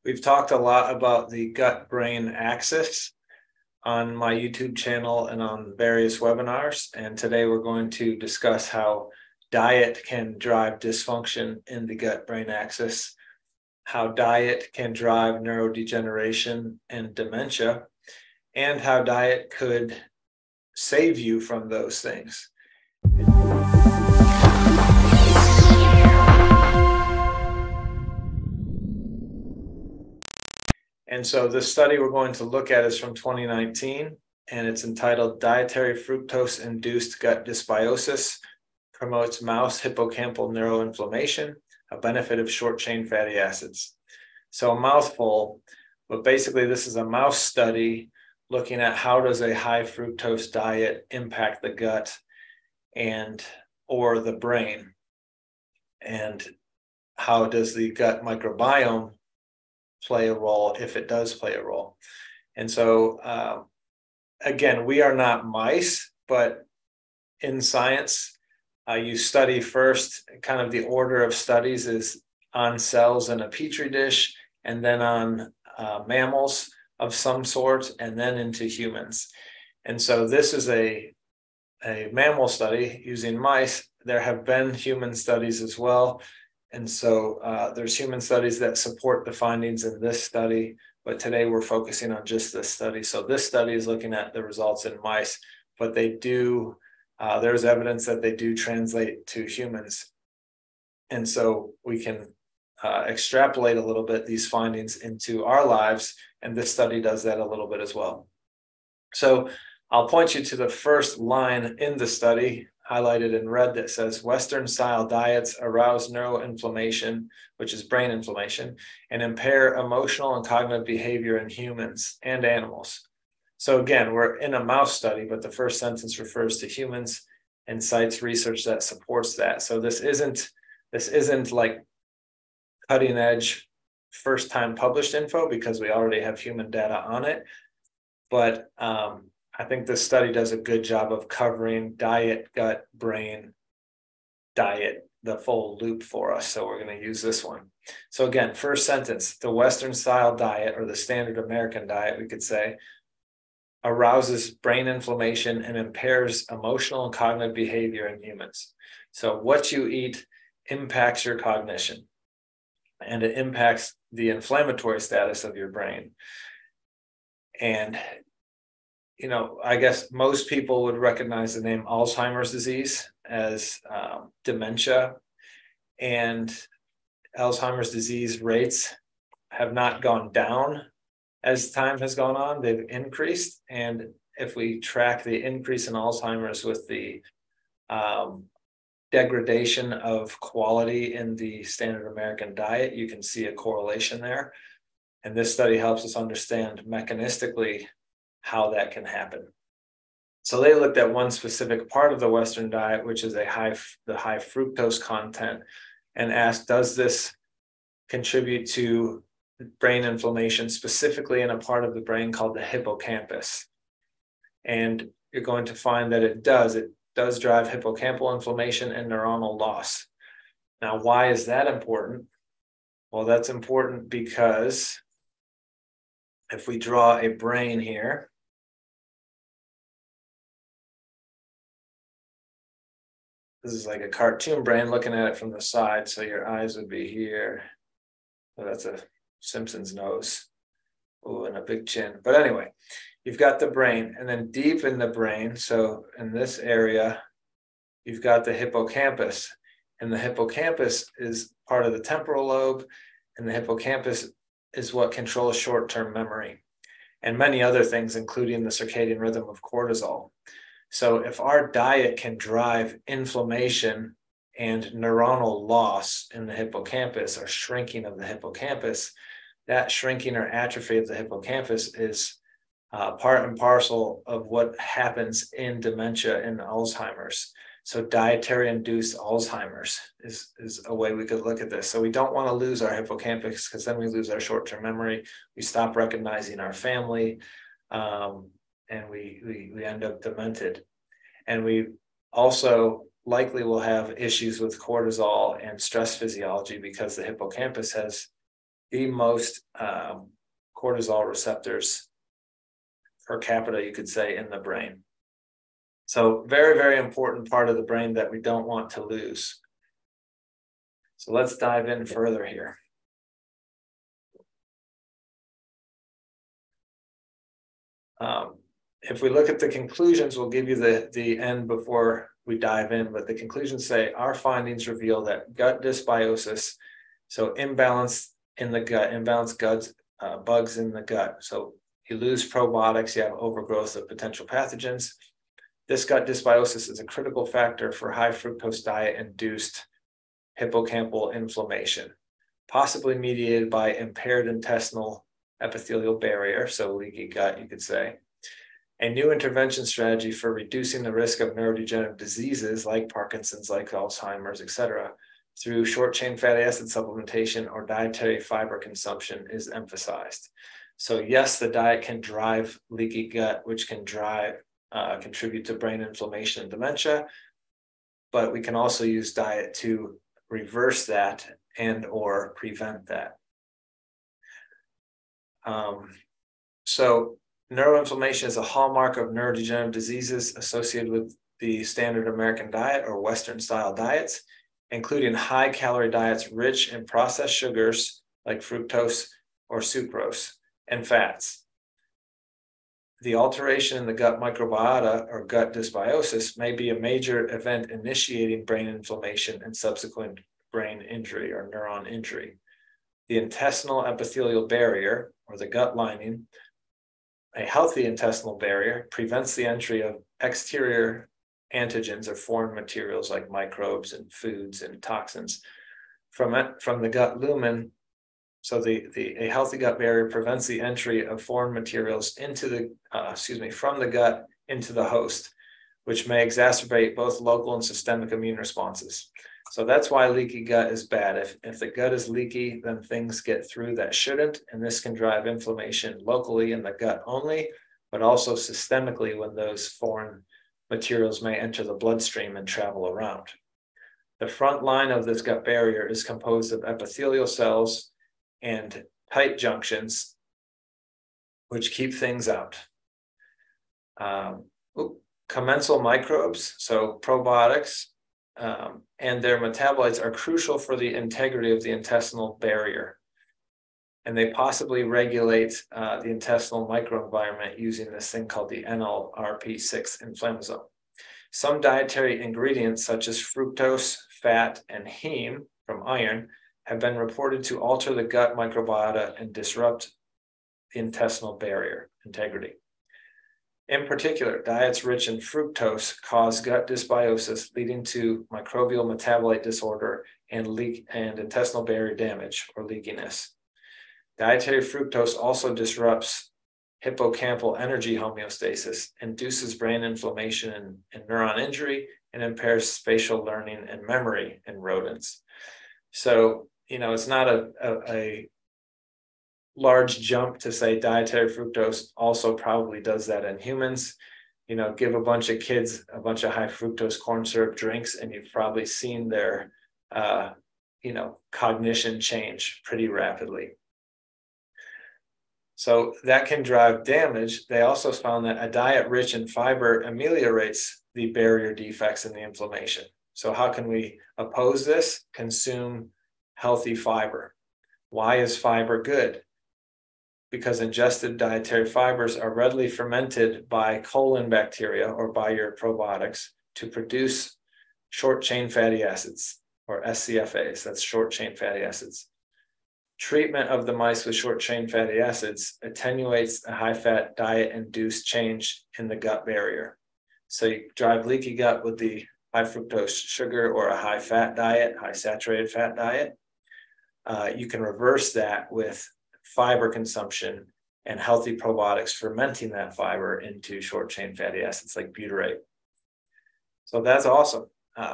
We've talked a lot about the gut-brain axis on my YouTube channel and on various webinars. And today we're going to discuss how diet can drive dysfunction in the gut-brain axis, how diet can drive neurodegeneration and dementia, and how diet could save you from those things. And so this study we're going to look at is from 2019, and it's entitled Dietary Fructose-Induced Gut Dysbiosis Promotes Mouse Hippocampal Neuroinflammation, a Benefit of Short-Chain Fatty Acids. So a mouthful, but basically this is a mouse study looking at how does a high fructose diet impact the gut or the brain, and how does the gut microbiome play a role if it does play a role. And so again, we are not mice, but in science you study first, kind of the order of studies is on cells in a petri dish, and then on mammals of some sort, and then into humans. And so this is a mammal study using mice. There have been human studies as well. And so there's human studies that support the findings in this study, but today we're focusing on just this study. So this study is looking at the results in mice, but there's evidence that they do translate to humans. And so we can extrapolate a little bit these findings into our lives, and this study does that a little bit as well. So I'll point you to the first line in the study, highlighted in red, that says Western-style diets arouse neuroinflammation, which is brain inflammation, and impair emotional and cognitive behavior in humans and animals. So again, we're in a mouse study, but the first sentence refers to humans and cites research that supports that. So this isn't like cutting edge, first time published info, because we already have human data on it. But I think this study does a good job of covering diet, gut, brain, diet, the full loop for us. So we're going to use this one. So again, first sentence, the Western style diet, or the standard American diet, we could say, arouses brain inflammation and impairs emotional and cognitive behavior in humans. So what you eat impacts your cognition, and it impacts the inflammatory status of your brain. And I guess most people would recognize the name Alzheimer's disease as dementia, and Alzheimer's disease rates have not gone down as time has gone on. They've increased. And if we track the increase in Alzheimer's with the degradation of quality in the standard American diet, you can see a correlation there. And this study helps us understand mechanistically how that can happen. So they looked at one specific part of the Western diet, which is the high fructose content, and asked, does this contribute to brain inflammation, specifically in a part of the brain called the hippocampus? And you're going to find that it does. It does drive hippocampal inflammation and neuronal loss. Now, why is that important? Well, that's important because if we draw a brain here, this is like a cartoon brain looking at it from the side. So your eyes would be here. So that's a Simpson's nose. Oh, and a big chin. But anyway, you've got the brain, and then deep in the brain, so in this area, you've got the hippocampus. And the hippocampus is part of the temporal lobe, and the hippocampus is what controls short-term memory and many other things, including the circadian rhythm of cortisol. So if our diet can drive inflammation and neuronal loss in the hippocampus, or shrinking of the hippocampus, that shrinking or atrophy of the hippocampus is part and parcel of what happens in dementia and Alzheimer's. So dietary induced Alzheimer's is a way we could look at this. So we don't want to lose our hippocampus, because then we lose our short-term memory. We stop recognizing our family, and we end up demented. And we also likely will have issues with cortisol and stress physiology, because the hippocampus has the most cortisol receptors per capita, you could say, in the brain. So very, very important part of the brain that we don't want to lose. So let's dive in further here. If we look at the conclusions, we'll give you the end before we dive in, but the conclusions say our findings reveal that gut dysbiosis, so imbalance in the gut, imbalanced guts, bugs in the gut. So you lose probiotics, you have overgrowth of potential pathogens. This gut dysbiosis is a critical factor for high fructose diet-induced hippocampal inflammation, possibly mediated by impaired intestinal epithelial barrier, so leaky gut, you could say. A new intervention strategy for reducing the risk of neurodegenerative diseases like Parkinson's, like Alzheimer's, etc., through short-chain fatty acid supplementation or dietary fiber consumption is emphasized. So yes, the diet can drive leaky gut, which can contribute to brain inflammation and dementia, but we can also use diet to reverse that and or prevent that. So neuroinflammation is a hallmark of neurodegenerative diseases associated with the standard American diet or Western style diets, including high calorie diets rich in processed sugars like fructose or sucrose and fats. The alteration in the gut microbiota or gut dysbiosis may be a major event initiating brain inflammation and subsequent brain injury or neuron injury. The intestinal epithelial barrier or the gut lining, a healthy intestinal barrier, prevents the entry of exterior antigens or foreign materials like microbes and foods and toxins from the gut lumen. So a healthy gut barrier prevents the entry of foreign materials into the from the gut into the host, which may exacerbate both local and systemic immune responses. So that's why leaky gut is bad. If the gut is leaky, then things get through that shouldn't, and this can drive inflammation locally in the gut only, but also systemically when those foreign materials may enter the bloodstream and travel around. The front line of this gut barrier is composed of epithelial cells and tight junctions, which keep things out. Commensal microbes, so probiotics, and their metabolites are crucial for the integrity of the intestinal barrier. And they possibly regulate the intestinal microenvironment using this thing called the NLRP6 inflammasome. Some dietary ingredients such as fructose, fat, and heme from iron have been reported to alter the gut microbiota and disrupt the intestinal barrier integrity. In particular, diets rich in fructose cause gut dysbiosis, leading to microbial metabolite disorder and intestinal barrier damage or leakiness. Dietary fructose also disrupts hippocampal energy homeostasis, induces brain inflammation and neuron injury, and impairs spatial learning and memory in rodents. So, it's not a large jump to say dietary fructose also probably does that in humans. Give a bunch of kids a bunch of high fructose corn syrup drinks, and you've probably seen their, cognition change pretty rapidly. So that can drive damage. They also found that a diet rich in fiber ameliorates the barrier defects and the inflammation. So how can we oppose this? Consume healthy fiber. Why is fiber good? Because ingested dietary fibers are readily fermented by colon bacteria or by your probiotics to produce short-chain fatty acids or SCFAs, that's short-chain fatty acids. Treatment of the mice with short-chain fatty acids attenuates a high-fat diet-induced change in the gut barrier. So you drive leaky gut with the high fructose sugar or a high-fat diet, high saturated fat diet. You can reverse that with fiber consumption and healthy probiotics fermenting that fiber into short-chain fatty acids like butyrate. So that's awesome.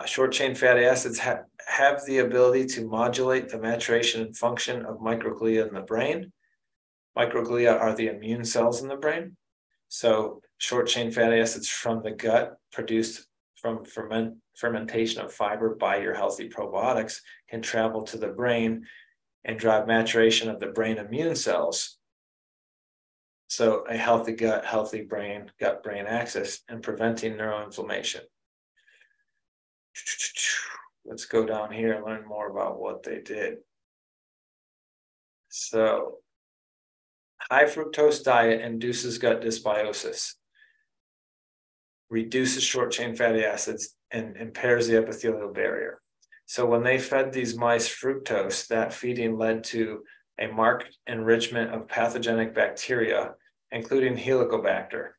Short-chain fatty acids have the ability to modulate the maturation and function of microglia in the brain. Microglia are the immune cells in the brain. So short-chain fatty acids from the gut produced from fermentation of fiber by your healthy probiotics can travel to the brain and drive maturation of the brain immune cells. So a healthy gut, healthy brain, gut-brain axis, and preventing neuroinflammation. Let's go down here and learn more about what they did. So, high fructose diet induces gut dysbiosis, reduces short-chain fatty acids, and impairs the epithelial barrier. So when they fed these mice fructose, that feeding led to a marked enrichment of pathogenic bacteria, including Helicobacter.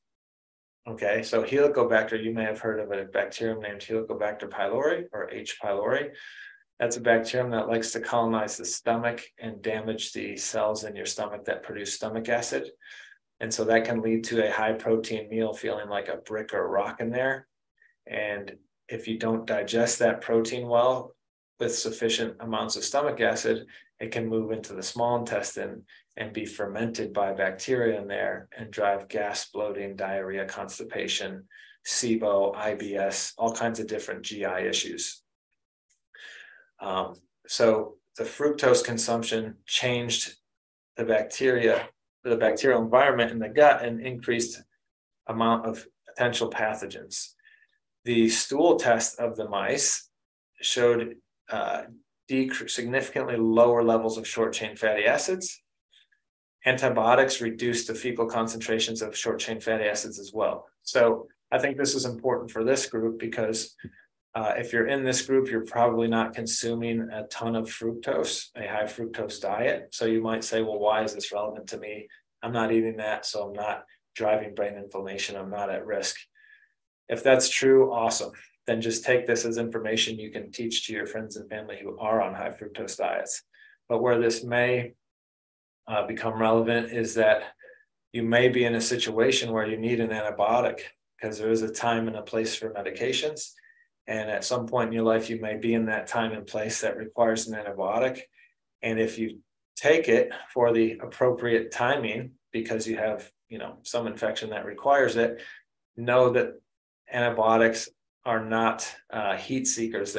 Okay, so Helicobacter, you may have heard of a bacterium named Helicobacter pylori or H. pylori. That's a bacterium that likes to colonize the stomach and damage the cells in your stomach that produce stomach acid. And so that can lead to a high protein meal feeling like a brick or a rock in there. And if you don't digest that protein well with sufficient amounts of stomach acid, it can move into the small intestine and be fermented by bacteria in there and drive gas, bloating, diarrhea, constipation, SIBO, IBS, all kinds of different GI issues. So the fructose consumption changed the bacterial environment in the gut and increased amount of potential pathogens. The stool test of the mice showed significantly lower levels of short-chain fatty acids. Antibiotics reduced the fecal concentrations of short-chain fatty acids as well. So I think this is important for this group because if you're in this group, you're probably not consuming a ton of fructose, a high fructose diet. So you might say, well, why is this relevant to me? I'm not eating that, so I'm not driving brain inflammation. I'm not at risk. If that's true, awesome. Then just take this as information you can teach to your friends and family who are on high fructose diets. But where this may become relevant is that you may be in a situation where you need an antibiotic because there is a time and a place for medications. And at some point in your life, you may be in that time and place that requires an antibiotic. And if you take it for the appropriate timing, because you have, some infection that requires it, know that antibiotics are not heat seekers.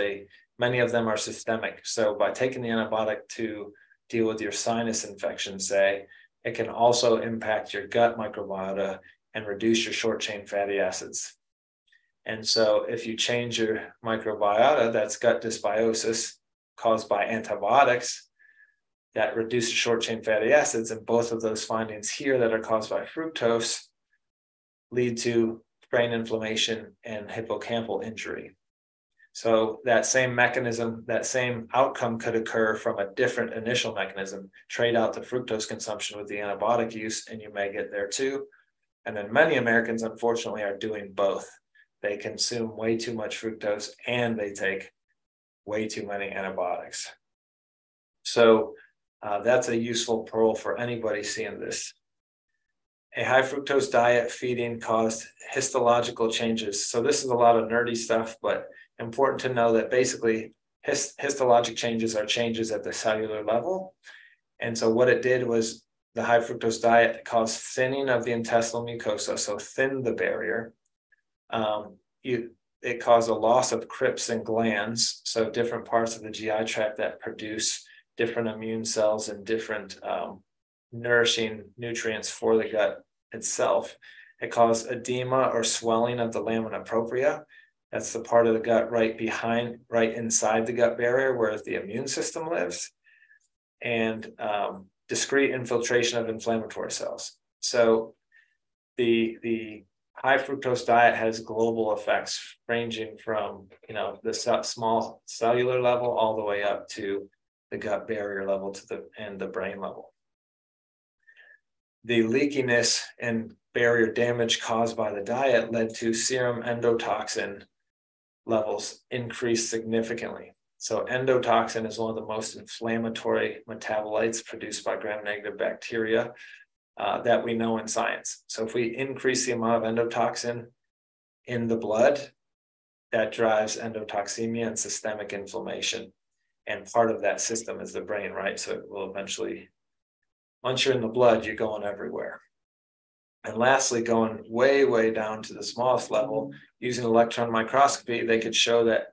Many of them are systemic. So by taking the antibiotic to deal with your sinus infection, say, it can also impact your gut microbiota and reduce your short-chain fatty acids. And so if you change your microbiota, that's gut dysbiosis caused by antibiotics that reduces short-chain fatty acids. And both of those findings here that are caused by fructose lead to brain inflammation and hippocampal injury. So that same mechanism, that same outcome could occur from a different initial mechanism. Trade out the fructose consumption with the antibiotic use, and you may get there too. And then many Americans, unfortunately, are doing both. They consume way too much fructose and they take way too many antibiotics. So that's a useful pearl for anybody seeing this. A high fructose diet feeding caused histological changes. So this is a lot of nerdy stuff, but important to know that basically histologic changes are changes at the cellular level. And so what it did was the high fructose diet caused thinning of the intestinal mucosa, so thinned the barrier. It caused a loss of crypts and glands, so different parts of the GI tract that produce different immune cells and different nourishing nutrients for the gut itself. It caused edema or swelling of the lamina propria. That's the part of the gut right inside the gut barrier where the immune system lives, and discrete infiltration of inflammatory cells. So the high fructose diet has global effects ranging from the small cellular level all the way up to the gut barrier level and the brain level. The leakiness and barrier damage caused by the diet led to serum endotoxin levels increased significantly. So endotoxin is one of the most inflammatory metabolites produced by gram-negative bacteria that we know in science. So if we increase the amount of endotoxin in the blood, that drives endotoxemia and systemic inflammation. And part of that system is the brain, right? So it will eventually, once you're in the blood, you're going everywhere. And lastly, going way, way down to the smallest level, using electron microscopy, they could show that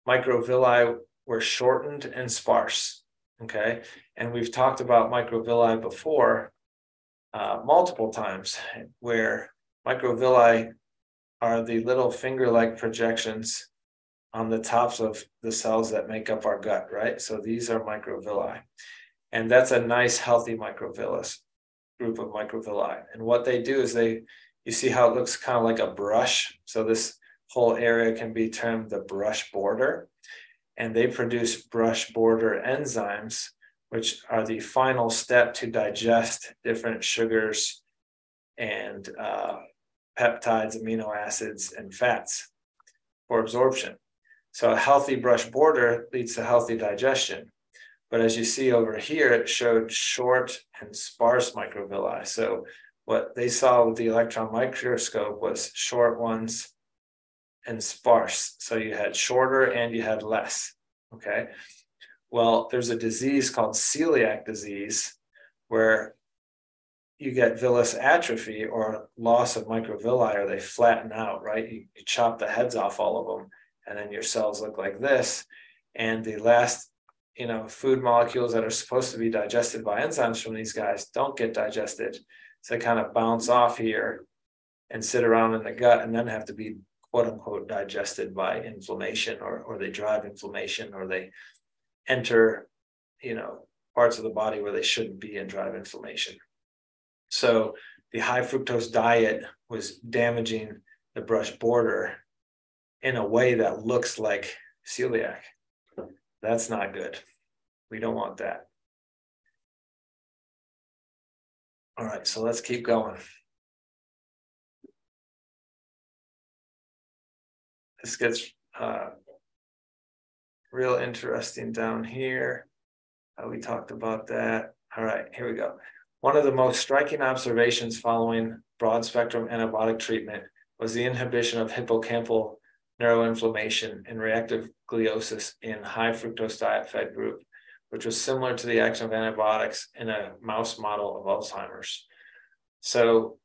microvilli were shortened and sparse. okay? And we've talked about microvilli before multiple times, where microvilli are the little finger-like projections on the tops of the cells that make up our gut, right? So these are microvilli. And that's a nice, healthy microvillus, group of microvilli. And what they do is you see how it looks kind of like a brush. So this whole area can be termed the brush border. And they produce brush border enzymes, which are the final step to digest different sugars and peptides, amino acids, and fats for absorption. So a healthy brush border leads to healthy digestion. But as you see over here, it showed short and sparse microvilli. So what they saw with the electron microscope was short ones and sparse. So you had shorter and you had less, okay? Well, there's a disease called celiac disease where you get villus atrophy or loss of microvilli, or they flatten out, right? You chop the heads off all of them, and then your cells look like this. And the last, food molecules that are supposed to be digested by enzymes from these guys don't get digested. So they kind of bounce off here and sit around in the gut and then have to be quote unquote digested by inflammation, or they drive inflammation, or they enter, parts of the body where they shouldn't be and drive inflammation. So the high fructose diet was damaging the brush border in a way that looks like celiac. That's not good. We don't want that. All right, so let's keep going. This gets real interesting down here. We talked about that. All right, here we go. One of the most striking observations following broad spectrum antibiotic treatment was the inhibition of hippocampal neuroinflammation and reactive gliosis in high fructose diet fed group, which was similar to the action of antibiotics in a mouse model of Alzheimer's. So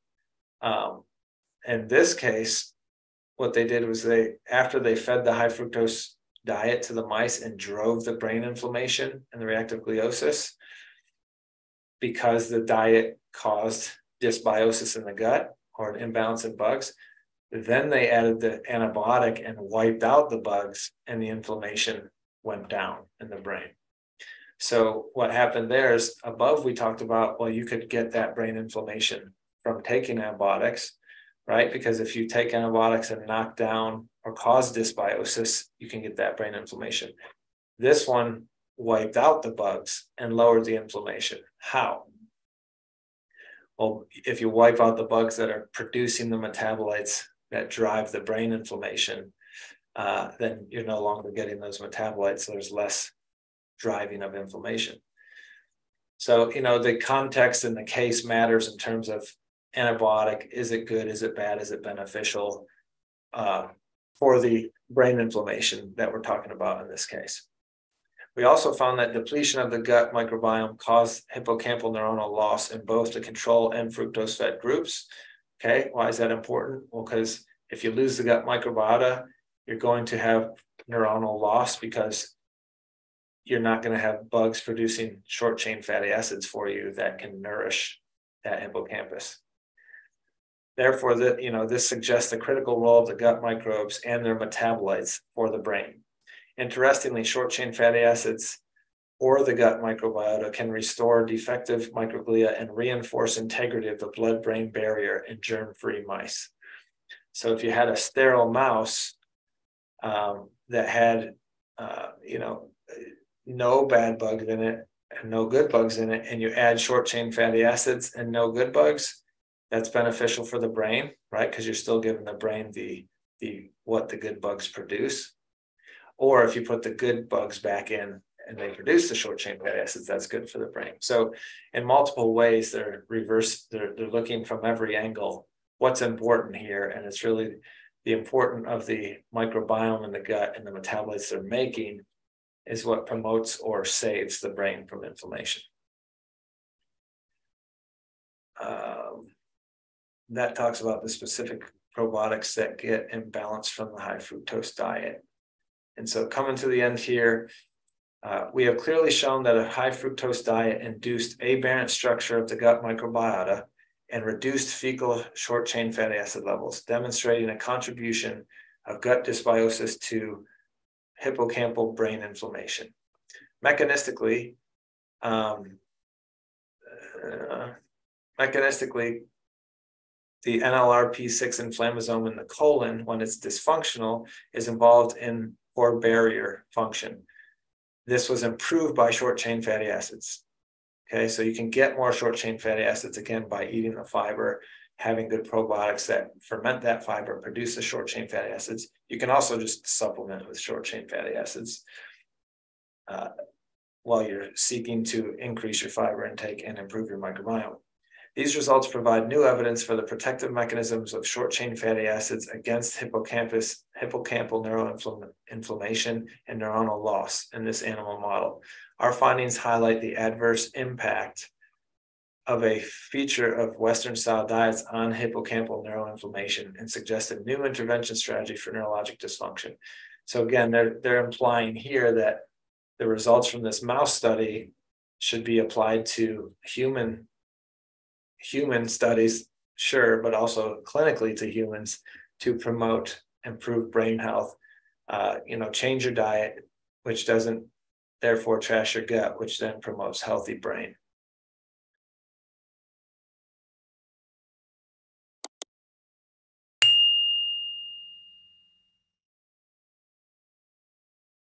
in this case, what they did was after they fed the high fructose diet to the mice and drove the brain inflammation and the reactive gliosis, because the diet caused dysbiosis in the gut or an imbalance in bugs, then they added the antibiotic and wiped out the bugs, and the inflammation went down in the brain. So what happened there is, above we talked about, well, you could get that brain inflammation from taking antibiotics, right? Because if you take antibiotics and knock down or cause dysbiosis, you can get that brain inflammation. This one wiped out the bugs and lowered the inflammation. How? Well, if you wipe out the bugs that are producing the metabolites that drive the brain inflammation, then you're no longer getting those metabolites, so there's less driving of inflammation. So, the context and the case matters in terms of antibiotic. Is it good? Is it bad? Is it beneficial for the brain inflammation that we're talking about in this case? We also found that depletion of the gut microbiome caused hippocampal neuronal loss in both the control and fructose-fed groups. Okay, why is that important? Well, because if you lose the gut microbiota, you're going to have neuronal loss, because you're not going to have bugs producing short-chain fatty acids for you that can nourish that hippocampus. Therefore, this suggests the critical role of the gut microbes and their metabolites for the brain. Interestingly, short-chain fatty acids or the gut microbiota can restore defective microglia and reinforce integrity of the blood-brain barrier in germ-free mice. So if you had a sterile mouse that had, no bad bugs in it and no good bugs in it, and you add short-chain fatty acids and no good bugs, that's beneficial for the brain, right? Because you're still giving the brain what the good bugs produce. Or if you put the good bugs back in and they produce the short-chain fatty acids, that's good for the brain. So in multiple ways, they're looking from every angle what's important here. And it's really the importance of the microbiome in the gut and the metabolites they're making is what promotes or saves the brain from inflammation. That talks about the specific probiotics that get imbalanced from the high fructose diet. And so coming to the end here, We have clearly shown that a high fructose diet induced aberrant structure of the gut microbiota and reduced fecal short-chain fatty acid levels, demonstrating a contribution of gut dysbiosis to hippocampal brain inflammation. Mechanistically, the NLRP6 inflammasome in the colon, when it's dysfunctional, is involved in poor barrier function. This was improved by short-chain fatty acids. Okay, so you can get more short-chain fatty acids again by eating the fiber, having good probiotics that ferment that fiber, produce the short-chain fatty acids. You can also just supplement with short-chain fatty acids while you're seeking to increase your fiber intake and improve your microbiome. These results provide new evidence for the protective mechanisms of short-chain fatty acids against hippocampal neuroinflammation and neuronal loss in this animal model. Our findings highlight the adverse impact of a feature of Western-style diets on hippocampal neuroinflammation and suggest a new intervention strategy for neurologic dysfunction. So again, they're implying here that the results from this mouse study should be applied to human studies, sure, but also clinically to humans to promote improved brain health. Change your diet, which doesn't therefore trash your gut, which then promotes healthy brain.